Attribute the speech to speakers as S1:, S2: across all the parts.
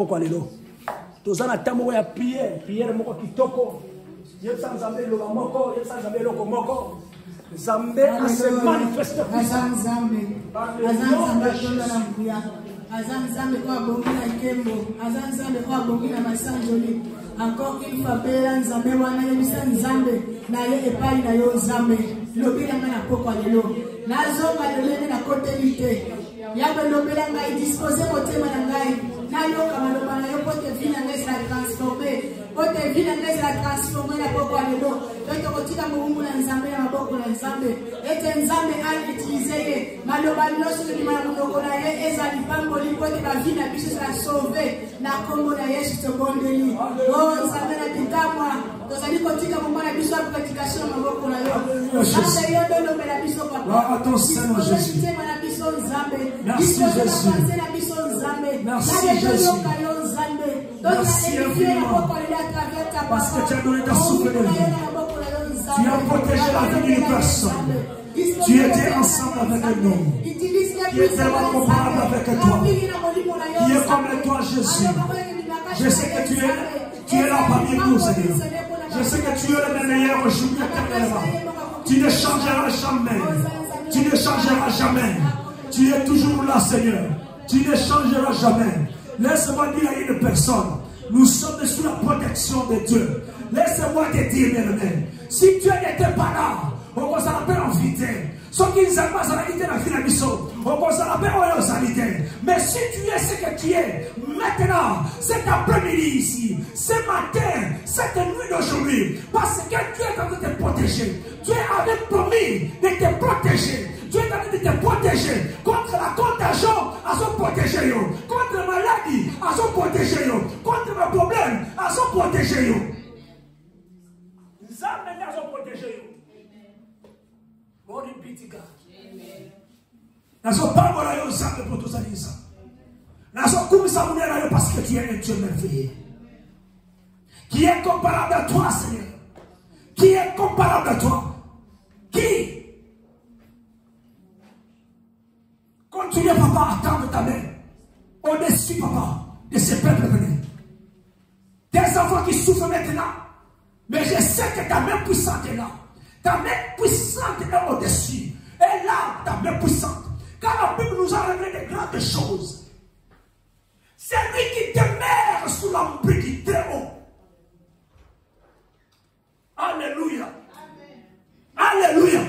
S1: poko alelo. Tozana tambo ya prière moko kitoko. Yebsa Nzambe loba moko, yebsa Nzambe loko moko. Nzambe a se manifeste
S2: Azam Nzambe tola na mbuya. Azam Nzambe kwa bongi na ikembo. Azam Nzambe kwa bongi na masanjoli. Encore une fois pela Nzambe wana yebisa Nzambe na ye epai na yo Nzambe. Lobila nga na poko alelo. Nazonga lelene na kotelite. Yabe lobela ngai dispose motema na ngai. Na yoka maloba na yo pote vie na ngai sera transformé. Pote vie na ngai sera transformé na poko alelo. Yote kotika mungu na Nzambe na maboko na Nzambe. Ete Nzambe a utilisé ye. Maloba nyonso ni mala munoko na ye ezali pamboli pote ba vie na biso sera sauvé. Na kombo na Yesu tobondeli. Oh Nzambe na tikamwa. Tozali kotika mungu na biso application na maboko na yo. Nzambe yo dolo bela biso papa.
S1: Attention Jésus. Merci Jésus. Merci Jésus. Merci infiniment. Parce que tu as donné ta souffle de vie. Tu as protégé la vie d'une personne. Tu étais ensemble avec un homme qui est tellement comparable avec toi, qui est comme toi Jésus. Je sais que tu es là parmi nous, Seigneur. Je sais que tu es le meilleur aujourd'hui éternellement. Tu ne changeras jamais. Tu ne changeras jamais. Tu es toujours là, Seigneur. Tu ne changeras jamais. Laisse-moi dire à une personne, nous sommes sous la protection de Dieu. Laisse-moi te dire, bien-aimé, si Dieu n'était pas là, on va s'en appeler en vité. Ce qui nous a pas la vie dans la mission, on va s'en appeler en sanité. Mais si tu es ce que tu es, maintenant, cet après-midi ici, ce matin, cette nuit d'aujourd'hui, parce que Dieu est en train de te protéger. Dieu avait promis de te protéger. Dieu est en train de te protéger contre la contagion, à son protéger, contre la maladie, à son protéger, contre le problème, à son protéger. Nous avons à son protéger. Naso pas la yo Nzambe pour tous les gens. Naso kumisa munela yo parce que tu es un Dieu merveilleux. Qui est comparable à toi, Seigneur? Qui est comparable à toi? Qui? Continue, papa, à tendre ta main au-dessus, papa, de ce peuple venu. Des enfants qui souffrent maintenant. Mais je sais que ta main puissante est là. Ta main puissante est au-dessus. Et là, ta main puissante. Car la Bible nous a révélé de grandes choses. C'est lui qui demeure sous l'emprise du Très-Haut. Alléluia. Alléluia.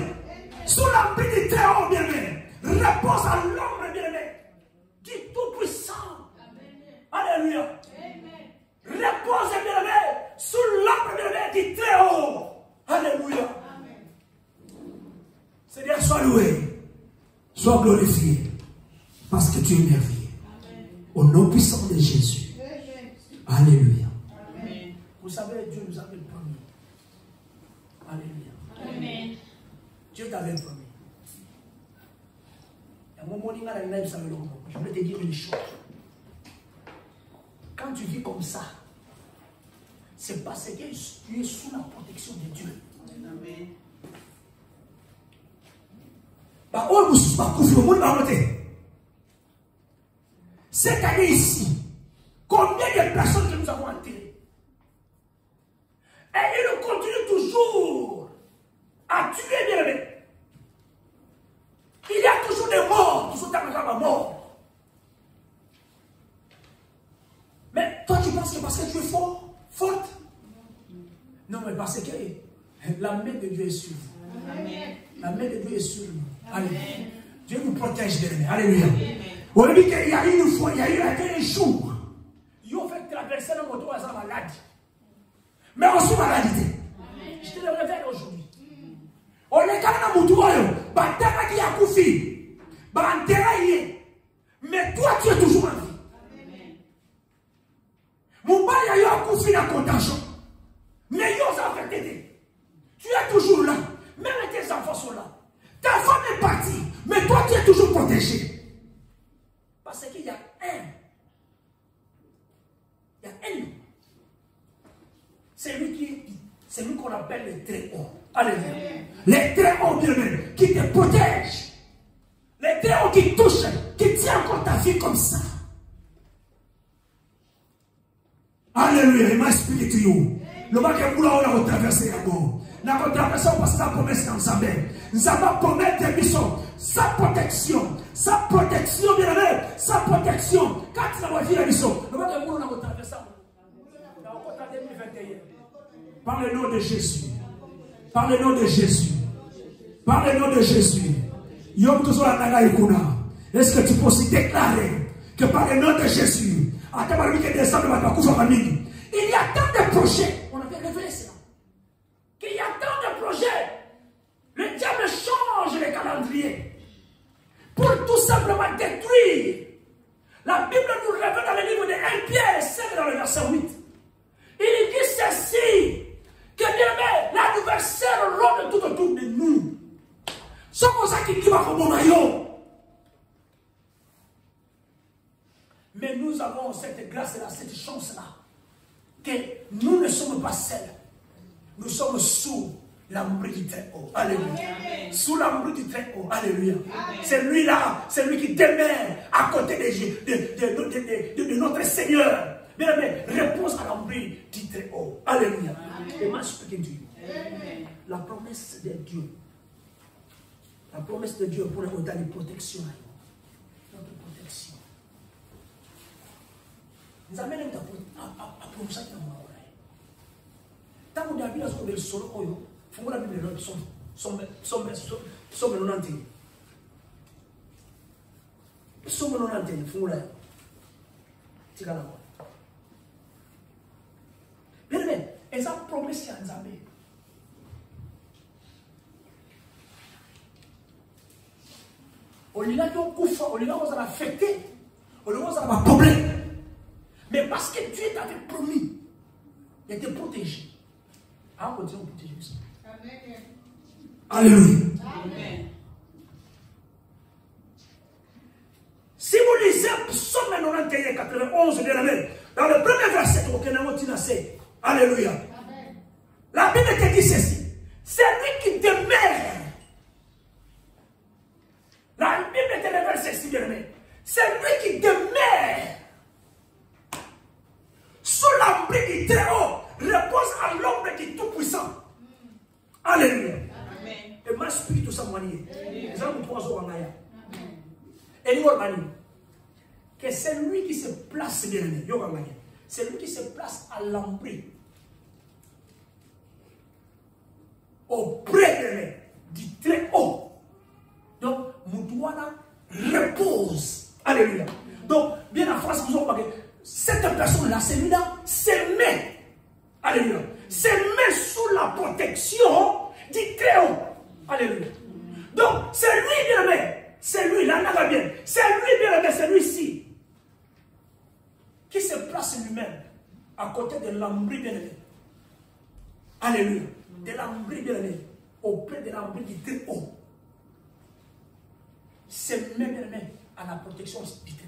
S1: Sous l'emprise du Très-Haut, bien-aimé, repose à l'ombre, bien-aimé, du Tout-Puissant. Alléluia. Repose, bien-aimé, sous l'ombre, bien-aimé, du Très-Haut. Alléluia. Seigneur, sois loué. Sois glorifié. Parce que tu es merveilleux. Au nom puissant de Jésus. Alléluia. Amen. Vous savez, Dieu nous avait promis. Alléluia. Amen. Dieu t'avait promis. Je vais te dire une chose. Quand tu vis comme ça, c'est parce que tu es sous la protection de Dieu. Amen. Cette année ici, combien de personnes que nous avons enterrées? Et ils continuent toujours à tuer, bien aimé. Il y a toujours des morts qui sont à mort. Mais toi tu penses que parce que tu es fort, forte? Non, mais parce que la main de Dieu est sur vous. Amen. La main de Dieu est sur nous. Alléluia. Dieu nous protège, bien aimé. Alléluia. On dit qu'il y a une fois, il y a eu un jour, ils ont fait traverser le moto à sa maladie. Mais on se maladie. Je te le révèle aujourd'hui. On est quand même à Moutouayo, Batara qui a koufi, Banteraye. Mais toi, tu es toujours en vie. Moubaya yo a koufi la contagion. Mais yo ça fait t'aider. Tu es toujours là. Même tes enfants sont là. Ta femme est partie. Mais toi, tu es toujours protégé. Parce qu'il y a un. Il y a un. C'est lui qu'on appelle le Très-Haut. Alléluia. Les Très-Hauts, bien-aimés, qui te protègent. Les Très-Hauts qui touchent, qui tiennent encore ta vie comme ça. Alléluia. Il m'a expliqué. Le bac est pour la traverser d'abord. La traversée, on passe la promesse dans sa main. Nous avons promis des missions. Sa protection, bien aimé, sa protection. Quand tu as vu la mission, le bac est pour la traverser. Par le nom de Jésus. Par le nom de Jésus. Par le nom de Jésus. Est-ce que tu peux aussi déclarer que par le nom de Jésus, il y a tant de projets, on avait révélé cela, qu'il y a tant de projets, le diable change les calendriers pour tout simplement détruire. La Bible nous révèle dans le livre de 1 Pierre 5 dans le verset 8. Il dit ceci, que bien l'adversaire rôde tout autour de nous. C'est pour ça qu'il dit comme maillot. Mais nous avons cette grâce-là, cette chance-là, que nous ne sommes pas seuls. Nous sommes sous l'abri du Très-Haut. Alléluia. Sous l'abri du Très-Haut. Alléluia. C'est lui-là, c'est lui qui demeure à côté de notre Seigneur. Bien aimé, repose à l'abri du Très-Haut. Alléluia. Et moi, je peux dire, la promesse de Dieu. La promesse de Dieu pour nous donner protection. Notre protection. Nous amenons à promesse de moi. Tant que David a trouvé le solo, il faut que la Bible somme 91. Somme 91, il faut que la Bible. Bien aimé, et ça promesse à Nzambe. On lui a dit au coup, on lui a dit qu'on a affecté, on lui a dit qu'on a problème. Mais parce que Dieu t'avait promis d'être protégé. On continue à protéger ça. Amen. Alléluia. Amen. Si vous lisez Psaume 91, 91, dans le premier verset, alléluia. Amen. La Bible te dit ceci. C'est lui qui demeure. La Bible te révèle ceci, bien aimé. C'est lui qui demeure sous l'abri du Très-Haut, repose à l'ombre du Tout-Puissant. Alléluia. Amen. Et ma spirit tout ça moigné. Les gens nous trois en Naya. Et nous organise que c'est lui qui se place, bien aimé. C'est lui qui se place à l'abri auprès du Très-Haut. Donc, Moutouana repose. Alléluia. Donc, bien en France, nous avons parlé. Cette personne-là, celui-là, se met. Alléluia. Se met sous la protection du Très-Haut. Alléluia. Donc, c'est lui, bien aimé. C'est lui, là, là, bien. C'est lui, bien aimé, c'est lui-ci. Qui se place lui-même à côté de l'abri, bien aimé. Alléluia. De l'abri, bien aimé. Auprès de l'abri du Très-Haut. C'est même à la protection spirituelle.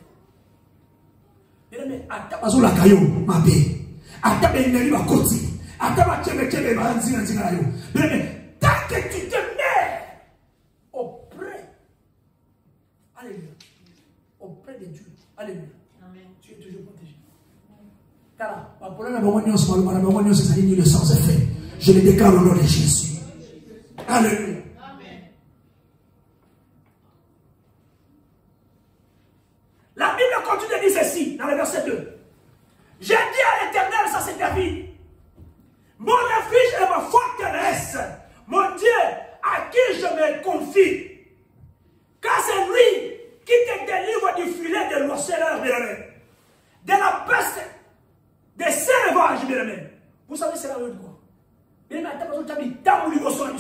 S1: Bien-aimé, à ta la caillou, ma paix. À ta bénérie, ma côte. À ta tchèbe, ma nzina yo. Bien-aimé, tant que tu te mets auprès, alléluia, auprès de Dieu, alléluia, amen. Tu es toujours protégé. Car la problème est le sens est fait. Je le déclare au nom de Jésus. Alléluia. La Bible continue de dire ceci dans le verset 2. J'ai dit à l'Éternel, ça c'est David, mon refuge et ma forteresse, mon Dieu à qui je me confie. Car c'est lui qui te délivre du filet de l'océan, de la peste, des sauvages, bien aimé. Vous savez, c'est la même quoi. Bien aimé, à ta vie, t'as voulu au sol,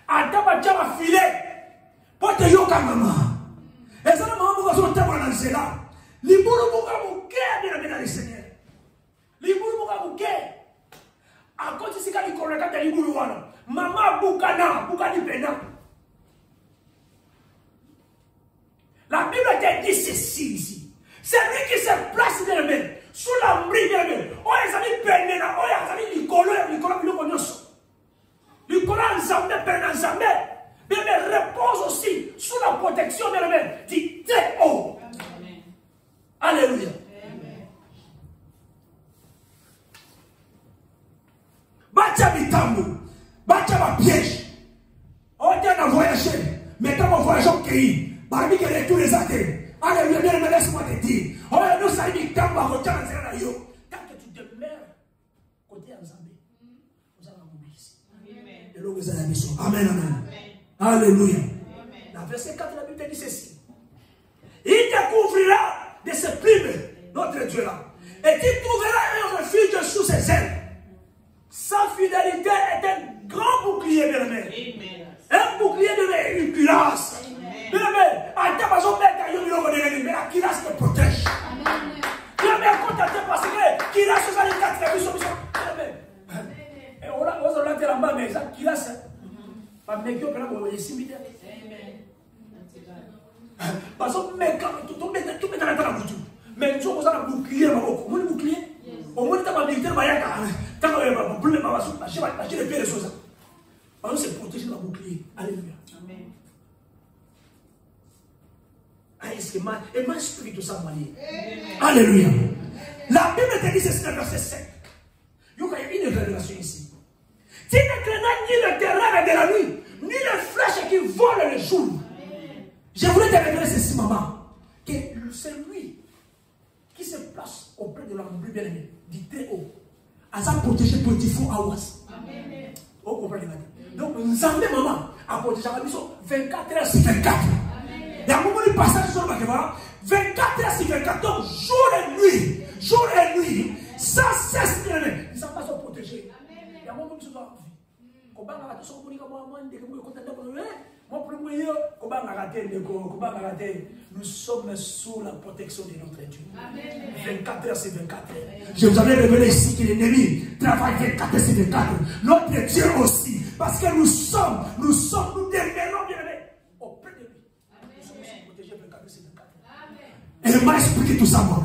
S1: à ta filet, pour te yoka maman. Et ça, maman, vous avez un dans cela. Les bourreaux vous bien dans le Seigneur. Les bourreaux vous à côté de ce qu'il y a les bourreaux, maman, boukana, pena. La Bible te dit ceci ici. C'est lui qui se place dans le même, sous l'abri de la même. Oh, ils ont peine là, oh, ils ont mais repose aussi sous la protection de l'homme du Très-Haut. Alléluia. Amen. batia mitambo, batia ma piège. On dit à voyager, mais quand on voyage au pays, parmi que les tous les athées, alléluia, bien aimé, laisse-moi te dire, on a nous ça dit quand on va retirer yo, tant que tu demeures côté Nzambe, nous allons mourir ici. Et là vous allez mission. Amen, amen. Alléluia. Dans verset 4, la Bible dit ceci. Il découvrira de ses plumes notre Dieu là. Et tu trouveras un refuge sous ses ailes. Sa fidélité est un grand bouclier, bien aimé. Un bouclier de une cuirasse. Bien aimé, à ta maison, mais la cuirasse te protège. Bien aimé, contenté parce que cuirasse, ça les quatre, la mission. Bien aimé. Et on a été là-bas, mais ça, cuirasse. Pas de mec, on est similitaire. Parce que tout met dans la boutique. Mais nous avons un bouclier, on a un bouclier. Au moins, tu as un militaire, tu as un problème, tu as les pieds des choses. Alors, c'est protéger le bouclier. Alléluia. Amen. Et ma esprit, tout ça, alléluia. La Bible te dit ceci dans verset 7. Il y a une révélation ici. Tu ne craindras ni le terreur de la nuit, ni les flèches qui volent le jour. Je voulais te révéler ceci, maman. Que c'est lui qui se place auprès de l'homme plus bien-aimé, du très haut. À ça protéger petit fou à Ouas. Amen. Vous comprenez? Donc, nous avons maman à protéger la mission 24 heures sur 24. Il y a un moment de passage sur le 24 heures sur 24. Donc, jour et nuit, sans cesse, ils sont pas protégés. Il y a un moment de vie. Nous sommes sous la protection de notre Dieu. 24 heures sur 24 heures. Je vous avais révélé ici que l'ennemi travaille 24 heures sur 24 heures. Notre Dieu aussi. Parce que nous demeurons bien aimés auprès de lui. Nous sommes protégés 24 heures sur 24 heures. Et il m'a expliqué tout ça, moi.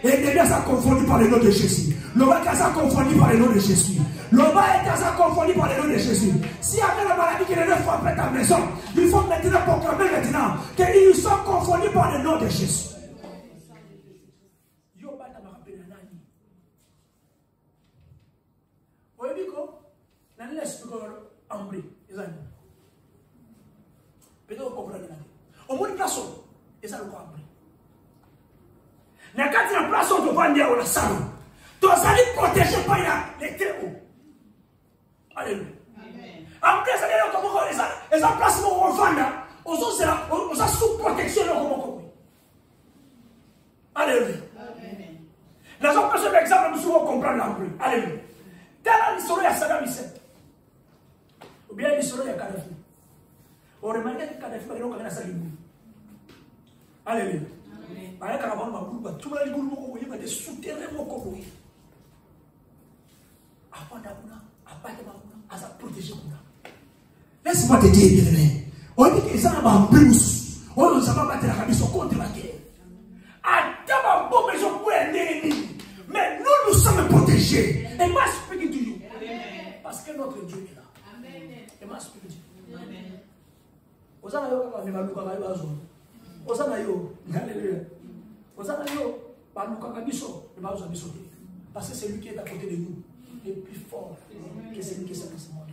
S1: Et l'ennemi a confondu par le nom de Jésus. L'homme a confondu par le nom de Jésus. L'homme a confondu par le nom de Jésus. S'il y avait la maladie qui est frappée ta maison, il faut maintenant proclamer maintenant qu'ils sont confondus par le nom de Jésus. Au moins, place, et ça le croit. Na kati na place où tu vas dire au salon, tu vas protéger par les très hauts. Alléluia. Après ça, les emplacements où on va, on est sous protection. Alléluia. Les gens peuvent, par exemple, nous souvent comprendre l'emploi. Alléluia. Dans l'histoire, il y a Saddam Hussein. Ou bien l'histoire, il y a Kadhafi. On remarque que Kadhafi, il y a Saddam Hussein. Alléluia. Laisse-moi te dire, bien aimé. On dit qu'ils sont en plus. On ne sait pas battre la cabine contre la guerre. Mais nous sommes protégés. Et ma spiritualité. Parce que notre Dieu est là. Et ma spiritualité. Parce que c'est lui qui est à côté de nous. Il est plus fort que celui qui est dans ce monde.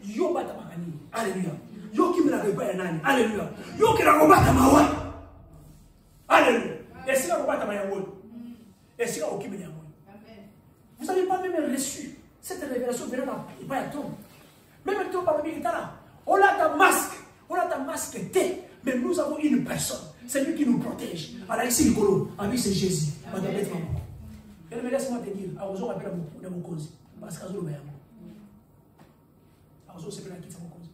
S1: Yo bata makani. Alléluia. Yo qui me l'a réparé nani. Alléluia. Yo qui l'a rebata mawa. Alléluia. Et si la rebata mawa. Et si la okime ni amoy. Vous n'avez pas même reçu cette révélation venant il pas à tombe. Même toi parmi les là. On a ta masque. On a ta masque T. Mais nous avons une personne. C'est lui qui nous protège. Alors ici, Nicolo, ami c'est Jésus. Mais laisse-moi te dire, à vous appelle à mon cause. Parce qu'à vous, c'est pas qui fait mon cause.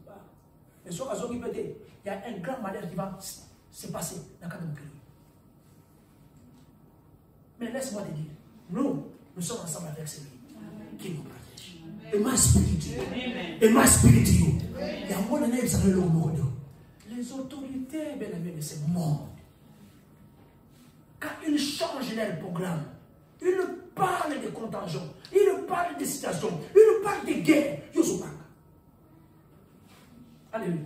S1: Mais sur la zone il y a un grand malheur qui va se passer dans le cadre de mon pays. Mais laisse-moi te dire, nous sommes ensemble avec celui qui nous protège. Et ma spiritualité. Et ma spiritualité. Il y a un monde qui s'appelle le monde. Les autorités, bien aimés, de ce monde, quand ils changent leur programme, ils parlent de contingents, ils parlent de situations, ils parlent de guerre. Alléluia.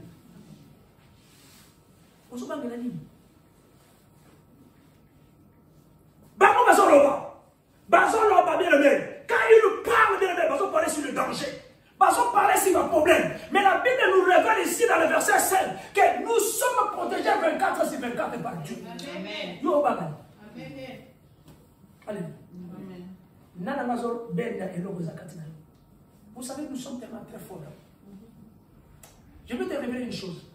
S1: On se parle de la ligne. Quand ils parlent, bien aimé, ils parlent sur le danger. préparé par Dieu. Yo Baba. Allez. Nana Mazor Benda et Logo Zakatina. Vous savez, nous sommes tellement très forts. Je vais te révéler une chose.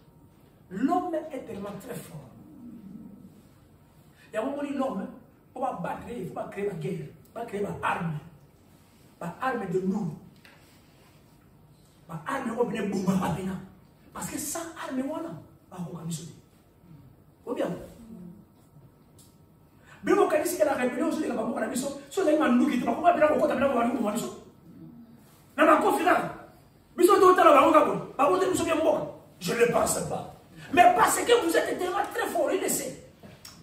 S1: L'homme est tellement très fort. Il y a un moment où l'homme, on va battre, il ne faut pas créer la guerre, on va créer une arme. Une arme de nous. Une arme qui va venir bombarder. Parce que sans arme, on va organiser. Vous bien? Mais vous connaissez que la rébellion, c'est que la rébellion, c'est que la nous qui te va bien au côté de la rébellion. Dans la conférence, je ne le pense pas. Mais parce que vous êtes tellement très fort, il le sait.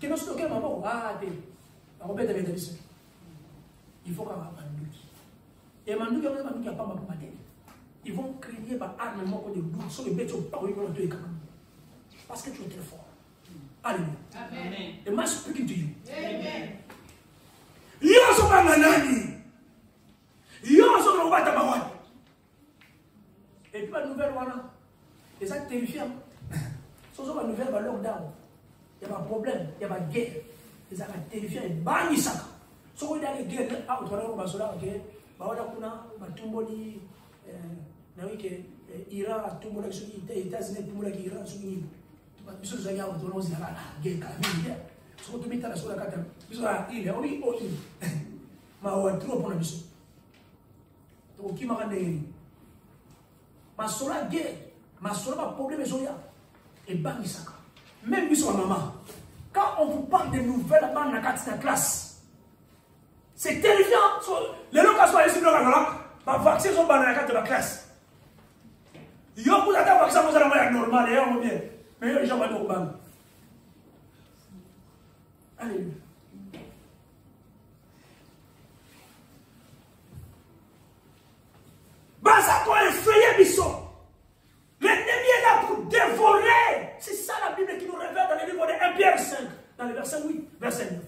S1: Que nous sommes maman, il faut qu'on ait un et Mandouki n'a pas ma pomme. Ils vont crier par armement de doute sur les bêtes au parole de Dieu. Parce que tu es très fort. Alléluia. Amen. The man speaking to you. Amen. Yo so manani. Yo so no bata bawani. Et puis la nouvelle voilà. Et ça terrifiant. So la nouvelle va lockdown. Il y a pas de problème, il y a pas de guerre. Et ça va terrifiant et bani saka. So ko dali guerre out wala ko basola OK. Ba wala kuna batumboli na wike Iran tumbola suki États-Unis tumbola Iran suki. Biso zanya autonomie la guerre ka vie. So to mita la sola kata. Biso la ile oni oni. Ma wa trop pour la biso. To ki ma kande. Ma sola guerre, ma sola problème zoya. Et bani saka. Même biso maman. Quand on vous parle de nouvelles dans la classe, c'est terrifiant. Les gens qui sont ici, les vaccins sont dans la classe. Ils ont vous avez vaccin, vous allez normal, et on bien. Mais les gens vont au banc. Allez. Baza pour effrayer Bisson. L'ennemi est là pour dévorer. C'est ça la Bible qui nous révèle dans le livre de 1 Pierre 5, dans le verset 8, verset 9.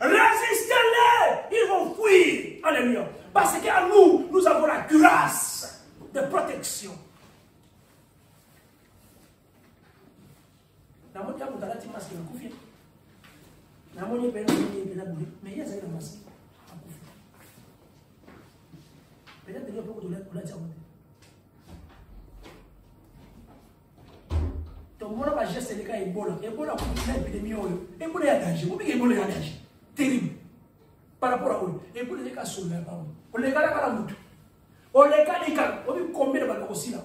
S1: Résistez-les, ils vont fuir. Alléluia. Parce qu'à nous, nous avons la grâce de protection. Ton va geste les cas Ebola. Ebola une épidémie. Ebola a danger. Vous voyez Ebola a danger. Terrible. Par rapport à eux. Ebola les cas sont là. On les gars là la moto. On les gars les cas. On veut combien de balles aussi là.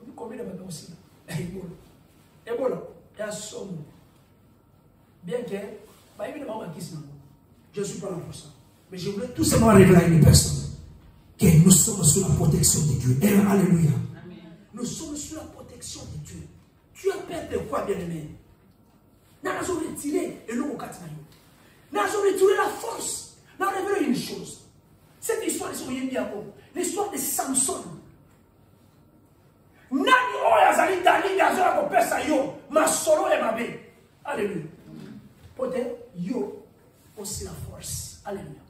S1: On veut combien de balles aussi là. Ebola. Ebola. Il y a somme. Bien que, bah évidemment ma question. Je ne suis pas là pour ça. Mais je voulais tout simplement révéler à une personne que nous sommes sous la protection de Dieu. Et alléluia. Amen. Nous sommes sous la protection de Dieu. Tu as peur de quoi, bien-aimé? Nous avons retiré le nom au Katinayo. Nous avons retiré la force. Nous avons révélé une chose. Cette histoire de l'histoire de Samson. Nani oya zali dali gazola ko pesa yo masolo e mabe. Alléluia. Peut-être yo aussi la force. Alléluia.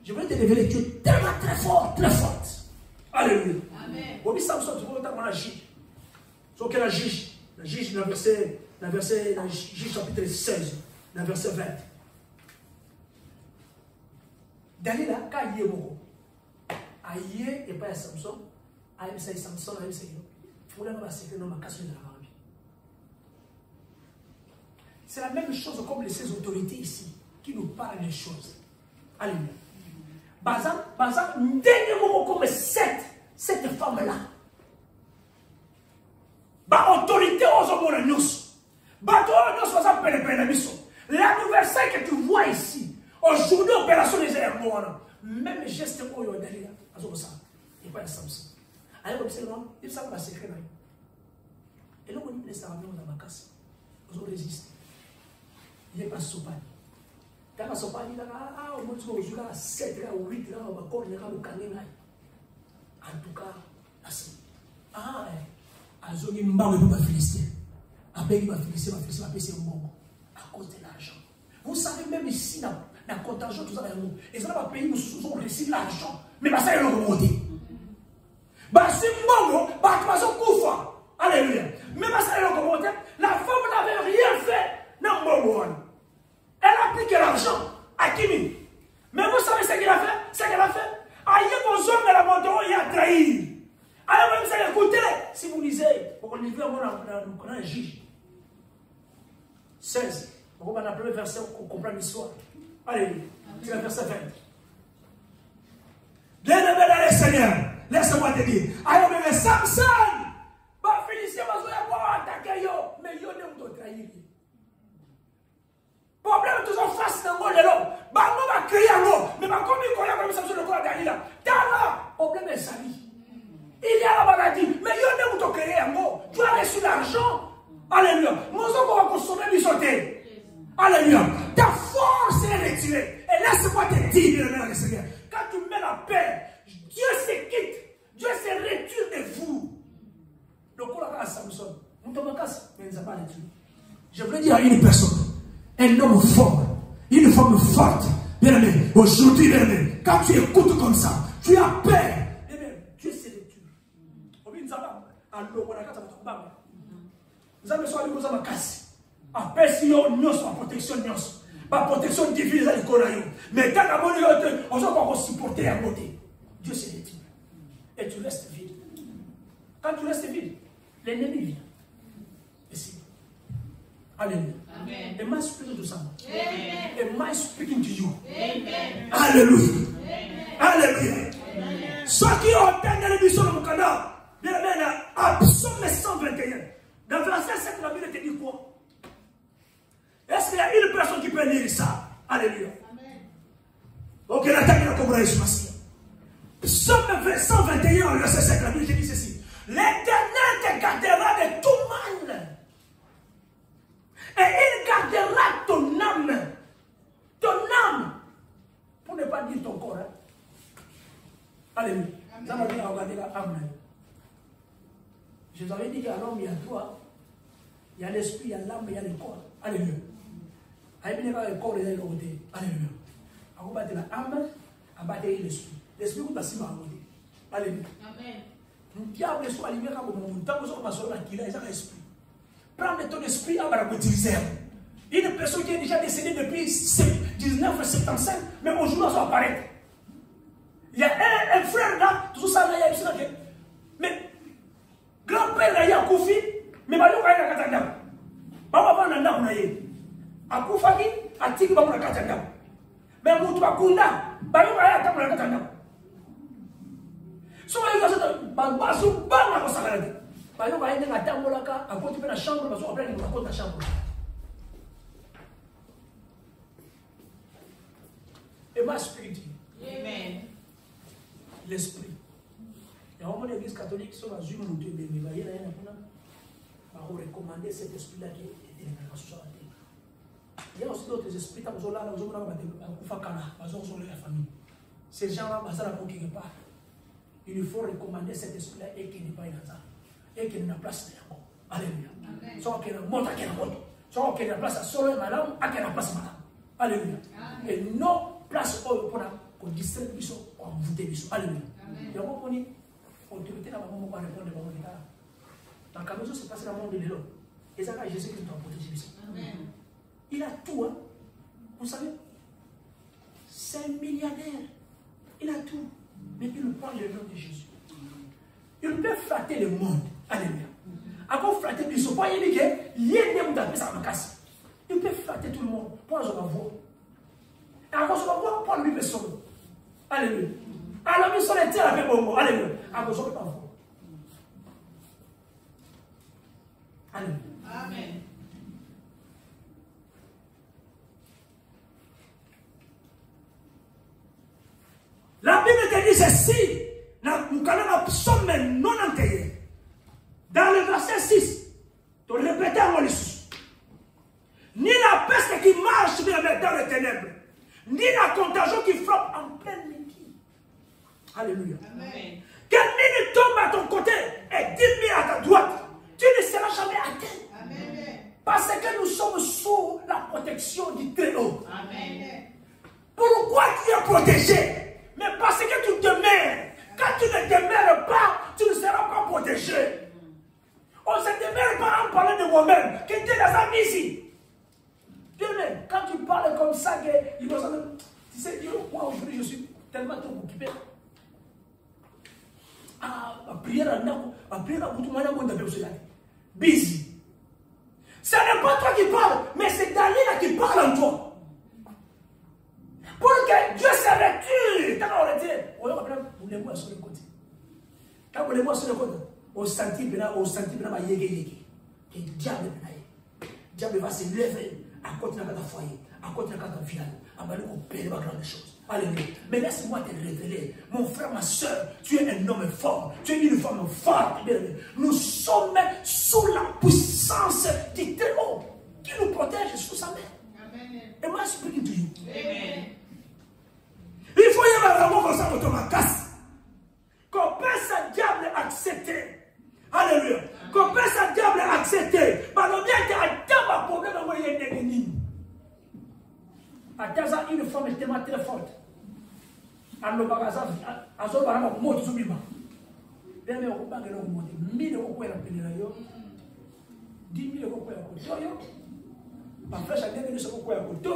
S1: Je vais te révéler que tu es tellement très fort, très forte. Alléluia. Amen. Bobby Samson, tu vois comment la juge. Sauf que la juge, dans le juge chapitre 16, dans le verset 20. Dalila, quand il y a beaucoup, aïe et pas Samson, aïe c'est Samson, aïe c'est yo. Faut là va secret dans ma casse de la Bible. C'est la même chose comme ces autorités ici qui nous parlent des choses. Alléluia. Bazan, dernier moment comme cette femme-là. Autorité aux hommes nous. La nouvelle scène que tu vois ici, aujourd'hui, opération des airs, même geste pour le Dalila, il pas de Samson. Alors, il s'en va secret. Et là, on dit que ça va dans ma casse. On résiste. Il n'est pas soupani. Quand on soupani, on monte sur le 7 ou 8 on va encore le canner. En tout cas, Azoni Mbawe ne peut pas féliciter. Après, il va féliciter, va passer un moment. À cause de l'argent. Vous savez, même ici, dans la contingent, tout ça, et ça va payer, nous ont reçu l'argent. Mais ça, ils l'ont remonté. Basi mbongo, batuazo kufa. Alléluia. Même à ça, la femme n'avait rien fait. Non, mbongo. Elle a pris de l'argent à Kimi. Mais vous savez ce qu'elle a fait? Ce qu'elle a fait? Aïe, mon homme de la montagne, il a trahi. Aïe, même ça, écoutez, si vous lisez, pour qu'on y voit, on a un juge. 16. On va appeler le verset pour comprendre l'histoire. Alléluia. C'est le verset 20. Bien-aimé dans le Seigneur, laisse-moi te dire. Aïe, mais Samson, bah, Félicien, va se voir attaquer, mais il y a un trahir. Problème toujours face dans le monde de l'homme. Bah, on va créer un homme. Mais bah, comme il connaît comme Samson le corps à Dalila. Tala, problème est sali. Il y a la maladie. Mais il y a un créer un homme. Tu as reçu l'argent. Alléluia. Nous allons consommer du sauté. Alléluia. Ta force est retirée. Et laisse-moi te dire, le Seigneur, quand tu mets la paix, Dieu se quitte. Dieu se retire de vous. Le corps à Samson. Nous t'avons cassé, mais il ne s'est pas retiré. Je voulais dire à une personne, un homme fort, une femme forte, bien aimé, aujourd'hui, bien aimé, quand tu écoutes comme ça, tu as peur. Bien aimé, Dieu se retire. Nous avons besoin de nous avoir cassé. Après, si nous avons protection, pas protection divine, ça les mais quand on va supporter à côté, Dieu se retire. Et tu restes vide. Quand tu restes vide, l'ennemi vient. Ici. Alléluia. Amen. Am I speaking to someone? Amen. Am I speaking to you? Amen. Alléluia. Alléluia. Ceux qui ont entendu l'émission de mon canal, bien aimé, à Psaume 121. Dans le verset 7, la Bible te dit quoi? Est-ce qu'il y a une personne qui peut lire ça? Alléluia. Amen. Ok, la table de la Cobra est Psaume 121, verset 7, la Bible te dit ceci. L'Éternel te gardera de tout mal. Et il gardera ton âme. Ton âme. Pour ne pas dire ton corps. Hein? Alléluia. Ça va dire regarder la âme. Je vous avais dit qu'à l'homme, il y a toi. Il y a l'esprit, il y a l'âme, il y a le corps. Alléluia. Il y a le corps et le côté. Alléluia. On va battre la âme, on va battre l'esprit. L'esprit, on va s'y battre. Alléluia. Amen. Le diable soit allumé comme mon temps, on va se faire qu'il a l'esprit. Prends ton esprit à l'utiliser. Une personne qui est déjà décédée depuis 1975, mais aujourd'hui, elle va apparaître. Il y a un frère là, tout ça, il y a mais grand-père là, il y a Koufi, mais il y a un Katanga. Papa va dans le Naye. A Koufaki, a Tiki va dans le Katanga. Mais Moutou Akunda, il y a un Katanga. So, il y a un basou, bang, on s'arrête. Par exemple, il y a un tambolaka, à côté de la chambre, parce qu'on après, il raconte la chambre. Et ma spirit. Amen. L'esprit. Il y a un moment l'église catholique, sur la Zoom, nous devons recommander cet esprit-là qui est dans la société. Il y a aussi d'autres esprits, qui sont là, qui sont là, qui sont la famille. Ces gens-là, ils sont là pour quelque part. Il faut recommander cet esprit-là et qu'il n'est pas dans ça. Et qu'il n'a place de la alléluia. Soit qu'il y a monte à quelle monte. Soit qu'il y a place à solo madame, à quelle place madame. Alléluia. Et non place pour qu'on distrait les gens, qu'on voûte les gens. Alléluia. Il y a beaucoup de autorité dans le monde, on va répondre à mon état. Dans la maison, c'est passé dans le monde de l'homme. Et ça, Jésus-Christ doit protéger les gens. Il a tout, hein. Vous savez, c'est un milliardaire. Il a tout. Mais il prend le nom de Jésus. Il peut flatter le monde. Alléluia. Encore flatter les gens. Il peut flatter tout le monde. Pour la voix. Et encore sur la voix, pour lui personne. Alléluia. Alors, il sont les tirs avec bon mot. Alléluia. Encore sur la voix. Alléluia. Amen. La Bible te dit ceci, nous allons Psaume 91, dans le verset 6, tu répètes à moi ici. Ni la peste qui marche dans les ténèbres, ni la contagion qui frappe en pleine nuit. Alléluia. Amen. Que l'ennemi tombe à ton côté et 10 000 à ta droite, tu ne seras jamais atteint. Amen. Parce que nous sommes sous la protection du Très-Haut. Amen. Pourquoi tu es protégé? Mais parce que tu demeures. Quand tu ne demeures pas, tu ne seras pas protégé. On ne se démerde pas en parlant de moi-même, que tu es dans sa ici. Quand tu parles comme ça, il va savoir, tu sais, moi aujourd'hui je suis tellement trop occupé. À prier à tout le monde busy. Ce n'est pas toi qui parles, mais c'est Dalila qui parle en toi. Pour que Dieu se retire. Quand vous les mots sur le côté. Quand vous les mots sur le côté, on sentit bien, que diable va se lever à côté de notre foyer, à côté de notre village, à aller opérer ma grande chose. Alléluia. Mais laisse-moi te révéler, mon frère, ma soeur, tu es un homme fort, tu es une femme forte. Nous sommes sous la puissance du Très-Haut qui nous protège sous sa main. Amen. Et moi, je prie de vous. Amen. Il faut y avoir vraiment comme ça pour ma casse. Qu'on puisse un diable accepter. Alléluia. Qu'on puisse un diable accepter. Mais le bien que un problème à moi, il y a des ennemis. À une femme est tellement très forte. À nos bagages, à son barama, on monte sous bima. Bien, on va pas monter. 1000 euros pour la pénéra. 10 000 euros pour la côté. Ma frère, chacun de nous sommes pour la côté.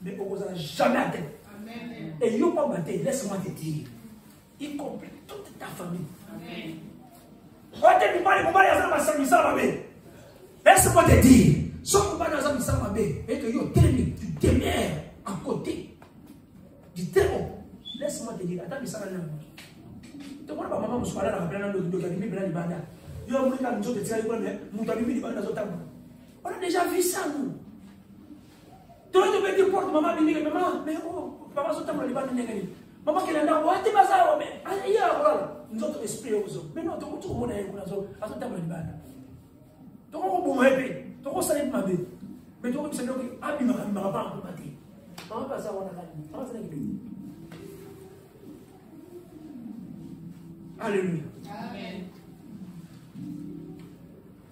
S1: Mais on ne va jamais atteindre. Et il n'y a pas de laisse-moi te dire. Y compris toute ta famille. Amen. Laisse-moi te dire. Et que tu demeures à côté du Très-Haut. Laisse-moi te dire. Attends, ça va là. Tu vois, maman, je suis allé à la planète de Libanda. Il y a un peu de temps. On a déjà vu ça, nous. Tu vas te dire, porte maman, mais oh, papa, je t'aime le Liban. Maman, qui est là, on a dit, mais il y a nous autres esprits aux autres. Mais non, tu vas tout le monde à ton temps le Liban. Tu vas au bon répé, tu vas salir ma vie. Mais tu vas salir, ah, il m'a pas un peu battu. On va passer à la vie. Alléluia. Amen.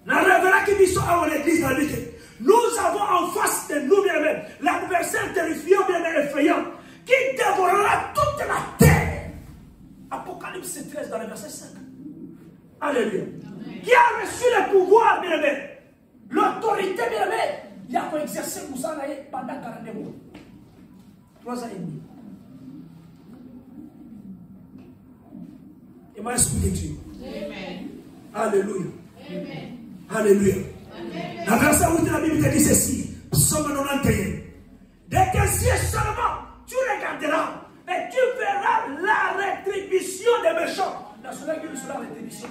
S1: La révélation qui dit à l'église dans l'église. Nous avons en face de nous, bien même, l'adversaire terrifiant, bien même effrayant, qui dévorera toute la terre. Apocalypse 13 dans le verset 5. Alléluia. Amen. Qui a reçu le pouvoir, bien même, l'autorité, bien même, il a exercé pour ça pendant 42 mois. 3 ans et demi. Et moi, je Dieu. Amen. Alléluia. Amen. Alléluia. La verset où la Bible te dit ceci, Psaume 91. Dès que si seulement tu regarderas et tu verras la rétribution des méchants. La soleil qui sera la rétribution.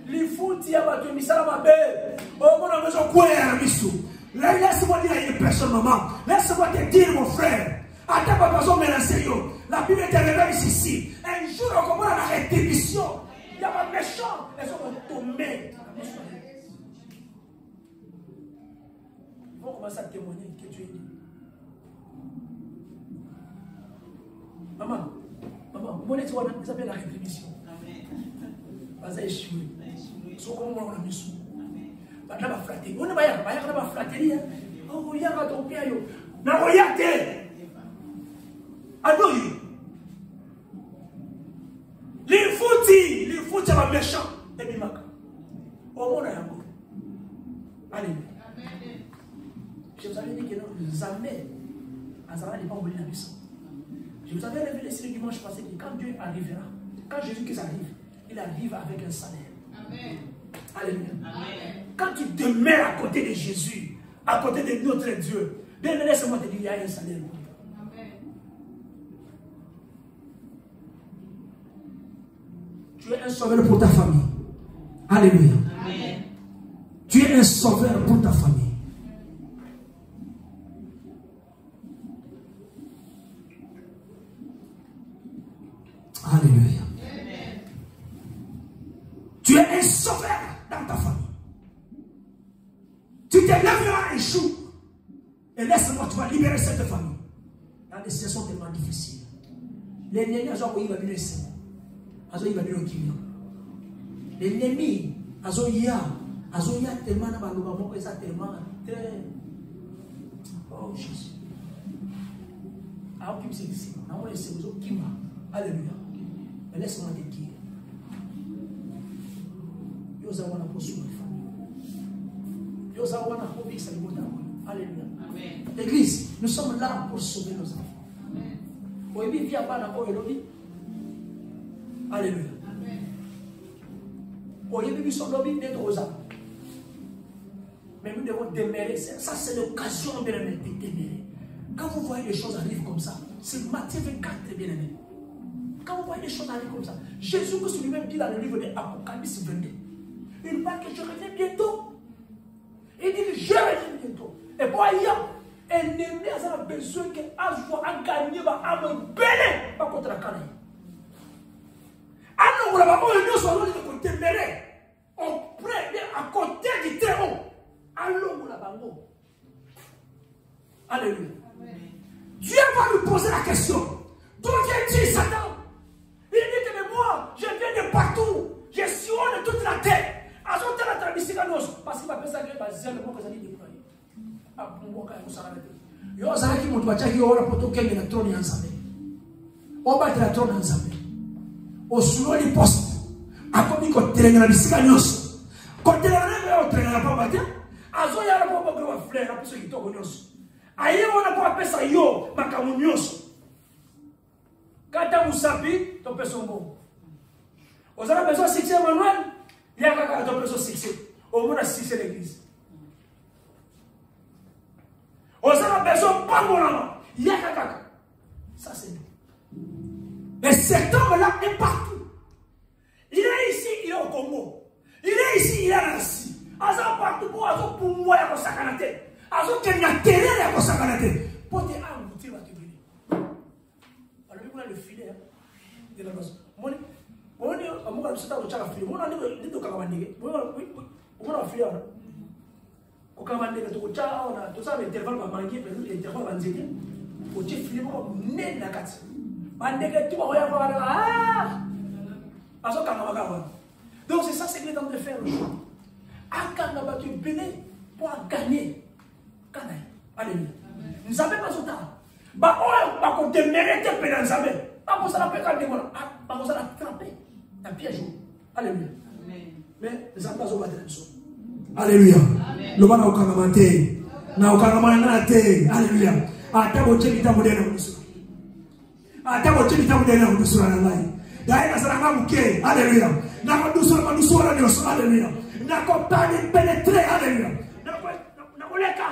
S1: Les fous qui a battu Misala Mabé. Oh mon ami, je crois à Missou. Laisse-moi dire à une personne, maman. Laisse-moi te dire, mon frère. À ta personne, mais la Bible te révèle ici. Un jour, on commence la rétribution. Il y a pas de méchants. Elles sont tombées. On va commencer à témoigner que tu es libre. Maman, mon étoile, ça s'appelle la rétribution. Parce que échoué. Ce qu'on voit, on a mis sous. On a flatté. On a pas flatté. On y a pas ton pied. On a regardé. Adoye. Les foutis, c'est méchant. Et bien, au monde, il y a un mot. Alléluia. Je vous avais dit que jamais Azara n'est pas oublié la puissance. Je vous avais révélé ce dimanche passé que quand Dieu arrivera, quand Jésus arrive, il arrive avec un salaire. Amen. Alléluia. Amen. Quand tu demeures à côté de Jésus, à côté de notre Dieu, bien laisse-moi te dire, il y a un salaire. Amen. Tu es un sauveur pour ta famille. Alléluia. Amen. Tu es un sauveur pour ta famille. Alléluia. Amen. Tu es un sauveur dans ta famille. Tu te lèveras un jour et laisse-moi, tu vas libérer cette famille. Dans des situations tellement difficiles. L'ennemi a joué le Seigneur. L'ennemi a joué tellement tellement très. Oh Jésus. Alléluia. Mais laisse-moi te dire. nous avons la poursuite de famille. Nous avons la conviction de notre amour. Alléluia. L'église, nous sommes là pour sauver nos enfants. Alléluia. Mais nous devons demeurer. Ça, c'est l'occasion, bien aimé, de demeurer. Quand vous voyez les choses arriver comme ça, c'est Matthieu 24, bien aimé. Quand vous voyez les choses arriver comme ça, Jésus-Christ lui-même dit dans le livre de Apocalypse 22, il parle que je reviens bientôt. Il dit je reviens bientôt. Et pour ailleurs, ennemi a besoin que Azwa a gagné, a me belé, pas contre la canne. Alors, on va voir de côté mêlé. On prend à côté du très haut. Alors, on va voir. Alléluia. Dieu va nous poser la question. D'où viens-tu, Satan? Il dit que moi, je viens de partout. Je sillonne toute la terre. Parce qu'il va penser que c'est le mot que ça dit déployer. Yo zaki muntu bachaki ora potokenge na troni yanzabe. Oba la troni yanzabe. Osuloli poste. Akomi ko telenga na bisika nyonso. Ko telenga na telenga na pamba te. Azo ya la pamba ko fleur na piso kitoko nyonso. Aye ona po pesa yo makamu nyonso. Kata musapi to peso mbo. Ozana besoin succès Emmanuel, il y a kaka to peso succès. Au moins succès l'église. On a besoin de pas mon ça c'est nous. Mais cet homme-là est partout. Il est ici, il est au Congo. Il est ici, il est en Russie. Azo partout pour moi, il y a sakanate. Azo kenya télé, il y a sakanate. Pour te emboutir, va te venir. Alors, il y a le filet de la maison. On dit, on va le filet. On a dit que on a filet. Au Cameroun, tout ça, l'intervalle va manquer, l'intervalle va nzéter. Au Dieu, il faut mener la carte. Donc, c'est ça ce qu'il est en train de faire le choix. Akanga va te bénir pour gagner. Alléluia. Nous savons pas ce temps. Bah, on va te mériter pour nous savoir. Pas pour ça, la pécade de moi. Pas pour ça, la frapper. La piège. Alléluia. Mais nous savons pas ce que nous Alléluia. Le bana ukangamate. Na ukangamanate. Alléluia. Atabo chebita mudena mudusura. Atabo chebita mudena mudusura na ngai. Daina saranga muke. Alléluia. Na mudusura nyoso. Alléluia. Na compagnie pénétrer. Alléluia. Na koleka.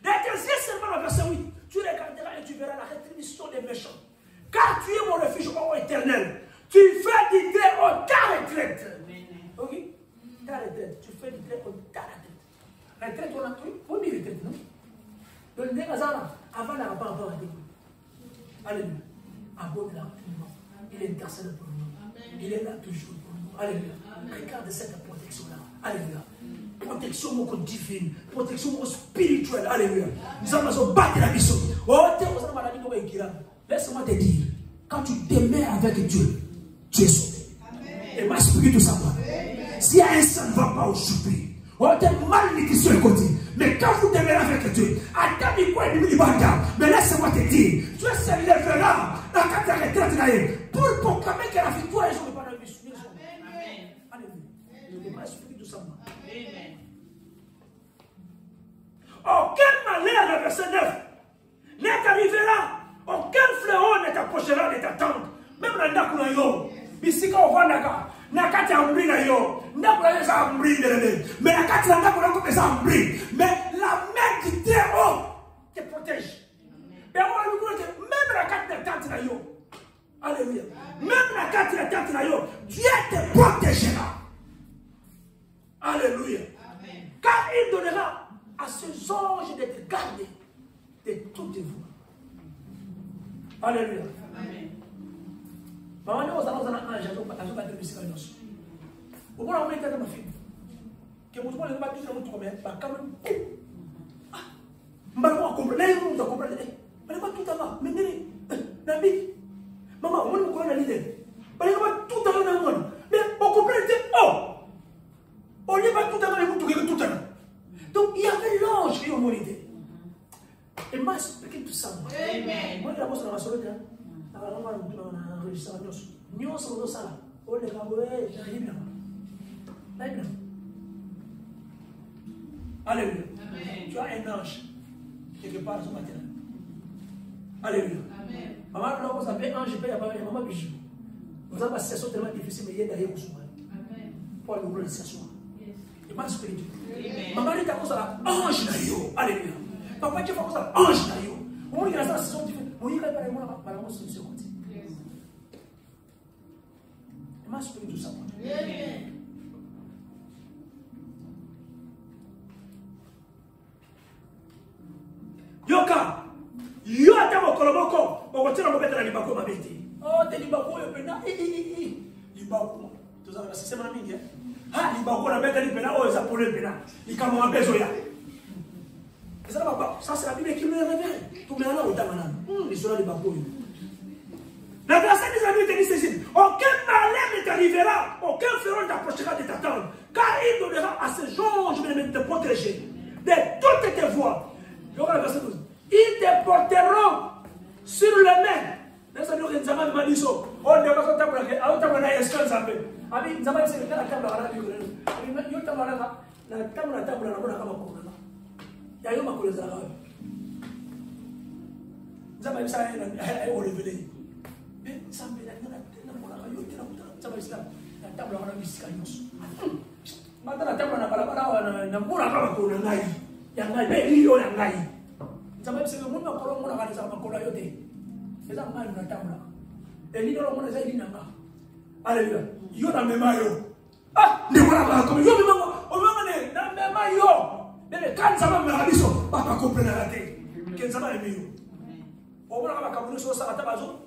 S1: D'Ecclésiaste seulement le verset 8. Tu regarderas et tu verras la rétribution des méchants. Car tu es mon refuge au éternel. Tu fais du très haut ta retraite. Ok? Ta retraite. Tu fais du très haut ta retraite. Retraite, on a tout. Faut dire retraite, non? Donc, dès avant la rapport à Dieu. Alléluia. Abonne là pour nous. Il est intercédé pour nous. Il est là toujours pour nous. Alléluia. Regarde cette protection-là. Alléluia. Protection divine, protection spirituelle. Alléluia. Nous allons battre la mission. Laisse-moi te dire, quand tu demeures avec Dieu, tu es sauvé. Et ma spirit tout ça. Si un sang ne va pas aujourd'hui, on est mal sur le côté. Mais quand vous demeurez avec Dieu, mais laisse-moi te dire, Dieu se lèvera dans ta retraite pour proclamer que la victoire est sur le panneau de mission. Alléluia. Ma spirit tout ça. Amen. Aucun malheur, le verset 9, ne t'arrivera. Aucun fléau ne t'approchera de ta tente. Même dans la Nakunayo, ici quand on voit Nakati Ambri Nayo, Nakula ça Ambri, mais Nakati Nakula comme ça Ambri. Mais la main du très haut te protège. Et on va dire que même la carte de tente Nayo, alléluia, même la carte de tente Nayo, Dieu te protégera. Alléluia. Car il donnera à ses anges de te garder de toutes vous. Alléluia. Amen. Maman, nous allons un ange, nous allons te faire nos. Au moins, on met dans ma fille. Que vous voyez, tout le monde commet, pas quand même. Ah, maman, comprenez, vous comprenez. Mais pas tout à l'heure, mais Nabi, maman, on me connaît l'idée. Mais pas tout à l'heure, dans le monde. Mais on comprend, oh, on n'y va tout à l'heure, vous tout à l'heure. Donc, il y avait l'ange qui a monité. Et moi, je explique tout ça. Amen. Moi, je vais vous dire, je vais vous dire, Alléluia. Tu as un ange quelque part ce matin. Alléluia. Maman, quand vous avez un ange, il y a maman bijou. Vous avez une situation tellement difficile, mais il y a derrière vous. Pour aller ouvrir la situation. Et ma spiritualité. Maman, il y a un ange d'ailleurs. Alléluia. Papa, tu as un ange d'ailleurs. On y a une situation difficile. On y a une solution. Et ma spiritualité, ça. Yoka, yo ata mokoloboko, okotira mobeta na libako mabeti. Oh, te libako yo pena, libako. Tu sais, c'est ma mingi. Ha, libako na beta ni pena, oh, eza pole pena. Likamo mabezo ya. Ça va, ça c'est la Bible qui me révèle. Tout le monde est malade. Les soldats libako yo. La personne des amis te dit ceci, aucun malheur ne t'arrivera, aucun ferron t'approchera de ta tente, car il donnera à ces gens, je vais te protéger de toutes tes voies. Ils te porteront sur les mains. Alléluia. Yo na mema yo. Ah, ne voilà pas comme yo mema. O mema na mema yo. Mais quand ça va me rabiso, papa comprendre la tête. Que ça va aimer yo. O voilà pas comme so ça tabazo,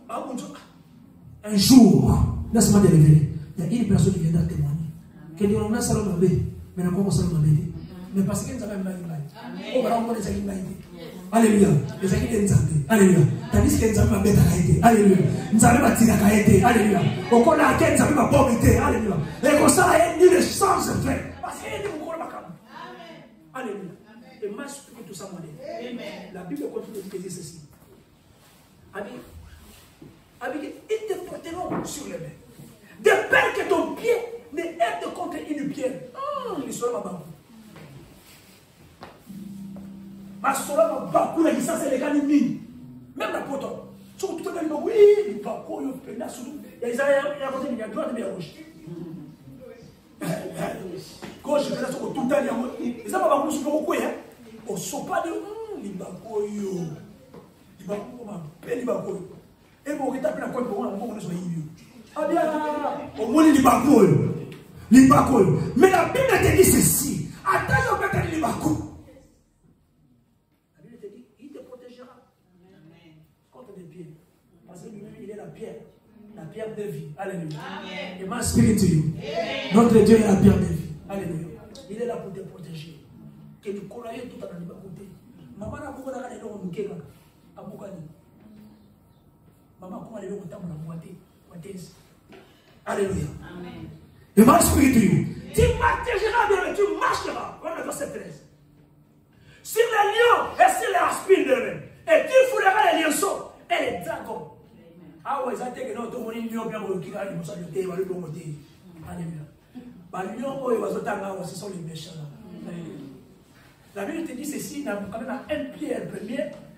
S1: un jour, laisse-moi te révéler. Il y a une personne qui viendra témoigner. Que Dieu n'a pas salon mais n'a pas salon mais parce que ça va me aimer. On va rencontrer ça qui m'a aidé. Alléluia. Les amis de Nzambe. Alléluia. Tandis que Nzambe m'a bête à aider. Alléluia. Nzambe m'a tiré à aider. Alléluia. Au cours de laquelle Nzambe m'a pomité. Alléluia. Et comme ça, il y a une chance de faire. Parce qu'il y a une chance de faire. Alléluia. Et moi, je peux tout ça, moi. La Bible continue de dire ceci. Ils te porteront sur les mains. De peur que ton pied ne heurte contre une pierre. L'histoire m'a battu. Parce que là, ça c'est les gars de mine. Même la pote. Surtout les gars, oui, il va quoi, il peut surtout. Il y a côté il y a droite et gauche. Gauche, je vais tout le temps. Ils savent pas beaucoup beaucoup hein. Au sopa de libakoyo. Libakoyo, libakoyo. Et bon, il a plein de quoi pour moi, on est ah bien, au moins libakoyo. Libakoyo. Mais la Bible te dit ceci. Attends, on va te libakoyo. La pierre de vie. Alléluia. Et ma spiritualité. Notre Dieu est la pierre de vie. Alléluia. Il est là pour te protéger. Que tu connais tout à l'heure. Maman n'a pas de temps pour nous. Maman, comment elle est là pour nous. Alléluia. Et ma spiritualité. Tu marcheras bien, tu marcheras. Voilà le verset 13. Sur les lions et sur les aspines de même. Et tu fouleras les lionceaux et les dragons. Ah ouais, ça t'est que non, tout le monde est bien pour qui va nous saluer, va le promoter. Alléluia. Les lions, ce sont les méchants. La Bible te dit ceci, quand même dans 1 Pierre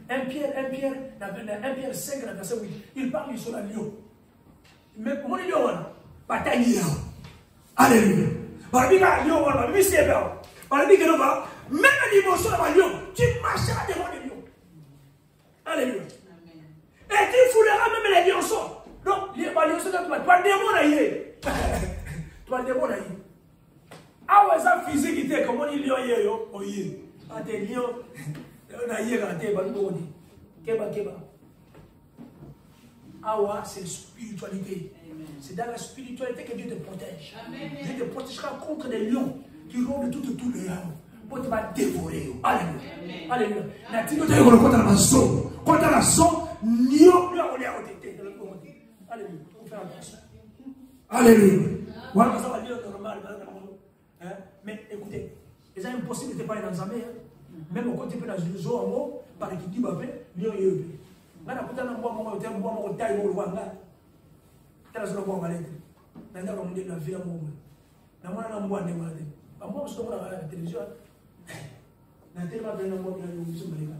S1: 1 Pierre 5, verset 8. Il parle du sol à lion. Mais comment il y a bataille. Alléluia. Par le lion, par le c'est bien. Par le que non, même l'émotion de lion, tu marcheras devant les lions. Alléluia. Et tu fouleras même les lionceaux. Non, les lionceaux, tu vas démonailler. Tu vas démonailler. Ah ouais, ça physique, il était comme on dit lion, oh yeah. Ah, t'es lion. On a hier quand t'es bon, Keba. Ah ouais, c'est la spiritualité. C'est dans la spiritualité que Dieu te protège. Dieu te protégera contre les lions qui rôdent tous les lions. Pour te dévorer. Alléluia. Alléluia. La tigre te contre la zone. Contre la zone. Alléluia. Alléluia. Voilà, ça va dire normal. Mais écoutez, les gens impossibles n'étaient pas dans la zambe. Même au côté de la zoo en haut, par qui dit Babé, lion et eux. Là, on a un bois, on a un bois, on a un bois, on a un bois, on a un bois, on a un bois, na mwana na mbwa ndema de ambo mso mwana la télévision na tellement bien na mbwa na mso mbeleka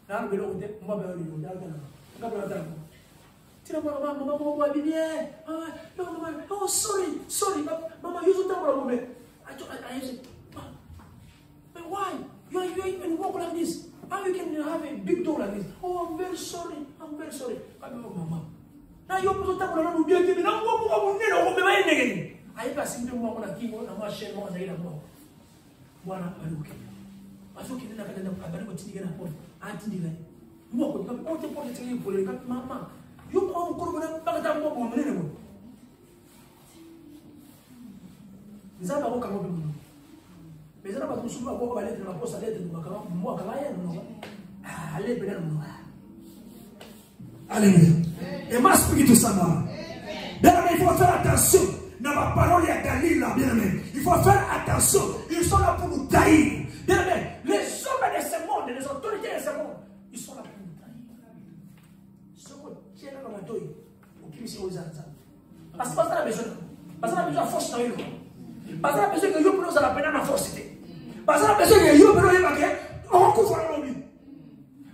S1: na mbelo de mbwa ba ni nda kana ngaba ta tira mama mama bien no mama oh sorry mama you don't talk about me I say but why you even walk like this how you can have a big door like this oh I'm very sorry mama na yo puto ta kuna no bien na mbwa mo neno ko me ba ndege aipa simbe mwa kuna kingo na mwa shell mwa zaida mwa bwana aluke asoki nina kana habari kwa tindiga na pole antindiga mwa ko ka pote tele pole ka mama yo ko ko na bagata mwa bo menene mo nzaba ko kamo bimu bezana ba tusuma ko ba lettre na posa lettre mwa kama ya no ale bena no alléluia et ma spiritu sama là il faut faire attention. Dans ma parole, il y a Galilée là, bien aimé. Il faut faire attention. Ils sont là pour nous trahir. Bien aimé, les hommes de ce monde, les autorités de ce monde, ils sont là pour nous trahir. Ce qu'on tient dans la toile, au qui c'est aux autres. Parce que la besoin. Parce que la besoin de force dans le monde. Parce que la besoin que yo pour nous à la peine à force. Parce que la besoin que yo pour nous on couvre dans l'homme.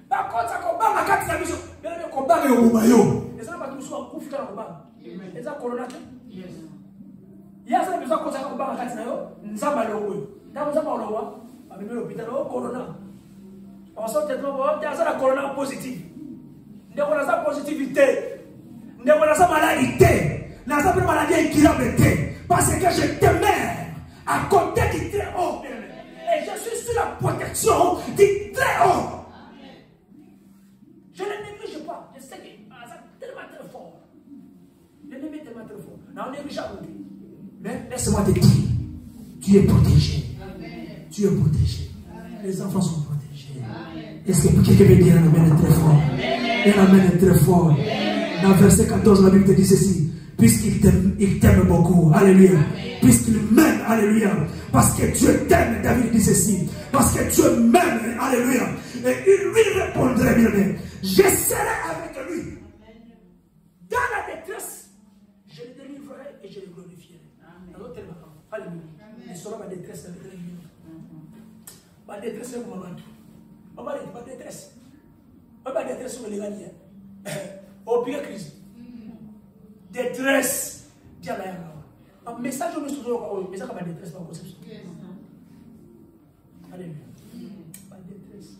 S1: Par contre, ça combat la carte de la mission. Bien aimé, combat le Obayo. Et ça n'a pas tout soit couvre dans le combat. Et ça corona. Il y a besoin de ça combat la carte na yo. Nzamba le oyo. Dans nzamba le oyo. Abimi l'hôpital au corona. On sort de l'eau, il y a la corona positive. Nous avons la positivité. Nous avons la maladie. Nous avons la maladie incurable. Parce que je demeure à côté du très haut. Et je suis sous la protection du très haut. Je ne néglige pas. Je sais que c'est tellement très fort. L'ennemi est tellement très fort. On néglige pas. Mais laisse-moi te dire, tu es protégé. Tu es protégé. Les enfants sont protégés. Est-ce que quelqu'un veut dire un amen très fort? Un amen très fort. Dans verset 14, la Bible te dit ceci. Puisqu'il t'aime beaucoup. Alléluia. Puisqu'il m'aime. Alléluia. Parce que Dieu t'aime. David dit ceci. Parce que Dieu m'aime. Alléluia. Et il lui répondrait bien. Je serai avec lui. Dans la détresse, je le délivrerai et je le glorifierai. Alléluia. Il sera ma détresse avec lui. Ma détresse est mon maman. Ma détresse. Ma détresse est mon légalien. Au pire crise. Détresse. Diable. Un message au message au message ma détresse pas conception. Alléluia. Ma détresse.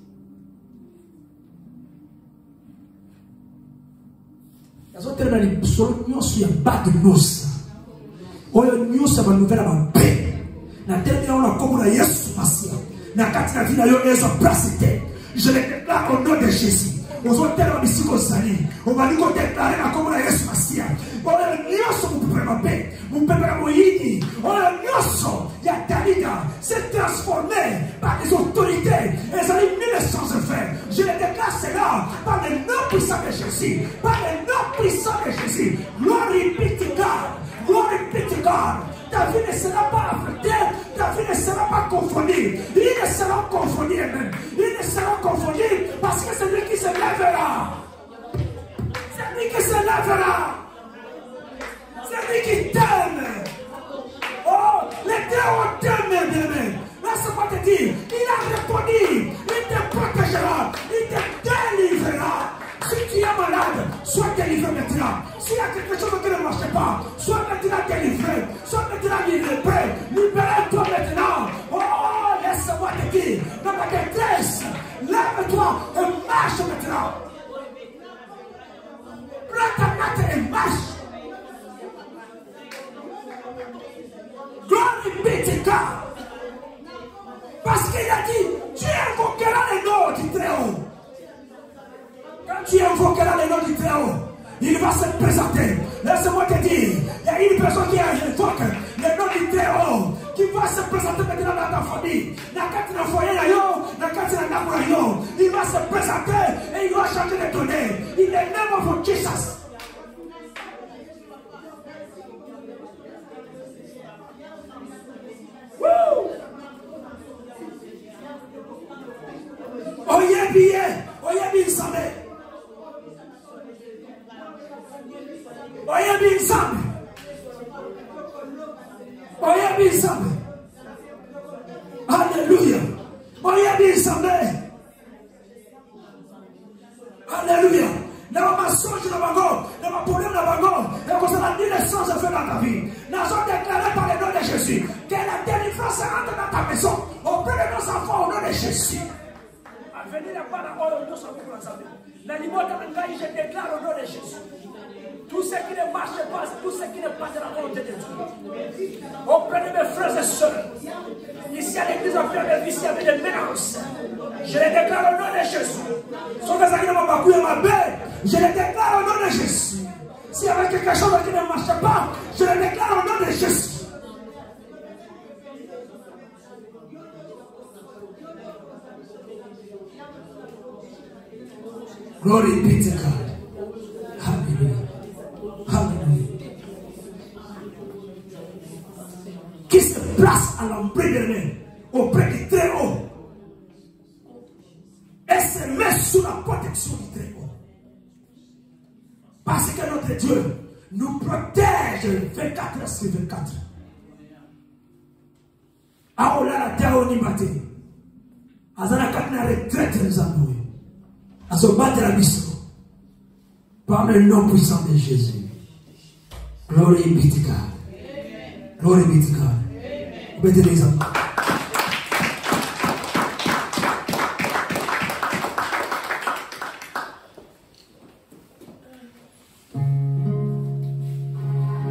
S1: Dans un terme de solution sur la bas de nous. Oyo nyusa ba nouvelle ba paix. Na terme on a comme la Yesu Masia. Na kati na vida yo ezo placité. Je le déclare au nom de Jésus. Aux hôtels de Bissiko Sali, on va nous déclarer la commune Yesu Masia. On a le nyoso pour préparer paix. Mon peuple a moyini. On a le nyoso. Il y a Dalida. C'est transformé par les autorités. Et ça a eu 1920. Je le déclare cela par le nom puissant de Jésus. Par le nom puissant de Jésus. Glory be to God. Glory be to God. Ta vie ne sera pas affectée, ta vie ne sera pas confondue. Ils ne seront confondus même. Ils ne seront confondus parce que c'est lui qui se lèvera. C'est lui qui se lèvera. C'est lui qui t'aime. Oh, les deux t'aiment, bien-aimé. Laisse-moi te dire, il a répondu, il te protégera, il te délivrera. Si tu es malade, sois délivré maintenant. S'il y a quelque chose qui ne marche pas, sois maintenant délivré. Sois maintenant libéré. Libère-toi maintenant. Oh, laisse-moi te dire, dans ta détresse, lève-toi et marche maintenant. Prends ta main et marche. Glory be to God. Parce qu'il a dit, tu invoqueras le nom du Très-Haut. Quand tu invoqueras le nom du Très-Haut, il va se présenter. Laisse-moi te dire, il y a une personne qui invoque le nom du Très-Haut, qui va se présenter maintenant dans ta famille. Dans le foyer, il va se présenter et il va changer de données. Il est never for Jesus. Oye bien, Samé. Oye bien, Samé. Oye Alléluia. Dans ma mensonge dans ma gorge, dans ma problème dans ma gorge, et qu'on s'en a dit les sens à faire dans ta vie. Nous avons déclaré par le nom de Jésus que la délivrance entre dans ta maison auprès de nos enfants au nom de Jésus. Venez là pas d'abord au nom de Jésus. La liberté de Ngaï, je déclare au nom de Jésus. Tout ce qui ne marche pas, tout ce qui n'est pas de la volonté de Dieu. Auprès de mes frères et sœurs, ici à l'église, on fait des vies avec des menaces. Je les déclare au nom de Jésus. Sauf que ça qui ne m'a pas couillé ma belle, je les déclare au nom de Jésus. S'il y avait quelque chose qui ne marche pas, je les déclare au nom de Jésus. Glory be to God. Hallelujah. Hallelujah. Qui se place à l'entrée de l'air, auprès du très haut, et se met sous la protection du très haut. Parce que notre Dieu nous protège 24 heures sur 24. Aola la terre au Nimate. Azana katna retraite nous amoureux. À se battre la mission par le nom puissant de Jésus. Glory be to God. Glory be to God. Mettez les hommes.